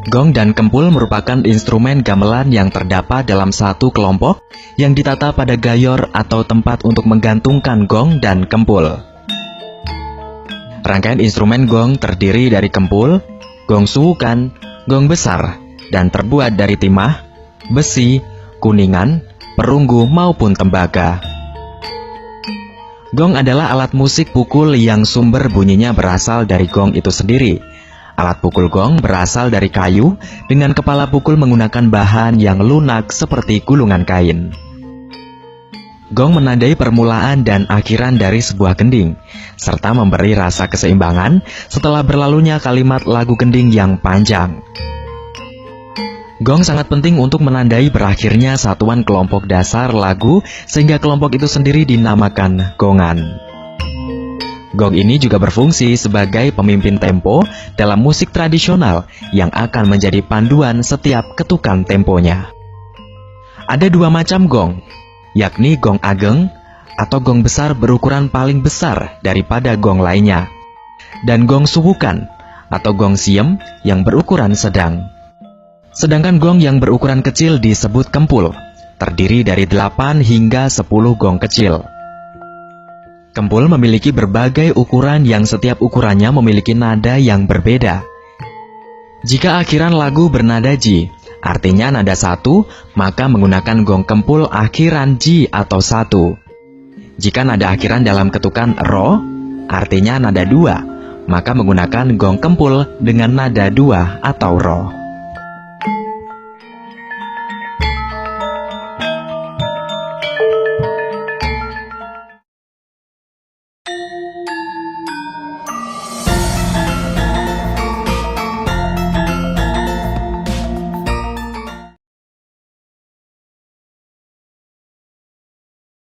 Gong dan kempul merupakan instrumen gamelan yang terdapat dalam satu kelompok yang ditata pada gayor atau tempat untuk menggantungkan gong dan kempul. Rangkaian instrumen gong terdiri dari kempul, gong suwukan, gong besar, dan terbuat dari timah, besi, kuningan, perunggu maupun tembaga. Gong adalah alat musik pukul yang sumber bunyinya berasal dari gong itu sendiri. Alat pukul gong berasal dari kayu dengan kepala pukul menggunakan bahan yang lunak seperti gulungan kain. Gong menandai permulaan dan akhiran dari sebuah gending, serta memberi rasa keseimbangan setelah berlalunya kalimat lagu gending yang panjang. Gong sangat penting untuk menandai berakhirnya satuan kelompok dasar lagu sehingga kelompok itu sendiri dinamakan gongan. Gong ini juga berfungsi sebagai pemimpin tempo dalam musik tradisional yang akan menjadi panduan setiap ketukan temponya. Ada dua macam gong, yakni gong ageng atau gong besar berukuran paling besar daripada gong lainnya, dan gong suwukan atau gong siem yang berukuran sedang. Sedangkan gong yang berukuran kecil disebut kempul, terdiri dari 8 hingga 10 gong kecil. Kempul memiliki berbagai ukuran yang setiap ukurannya memiliki nada yang berbeda. Jika akhiran lagu bernada Ji, artinya nada 1, maka menggunakan gong kempul akhiran Ji atau 1. Jika nada akhiran dalam ketukan Ro, artinya nada 2, maka menggunakan gong kempul dengan nada 2 atau Ro.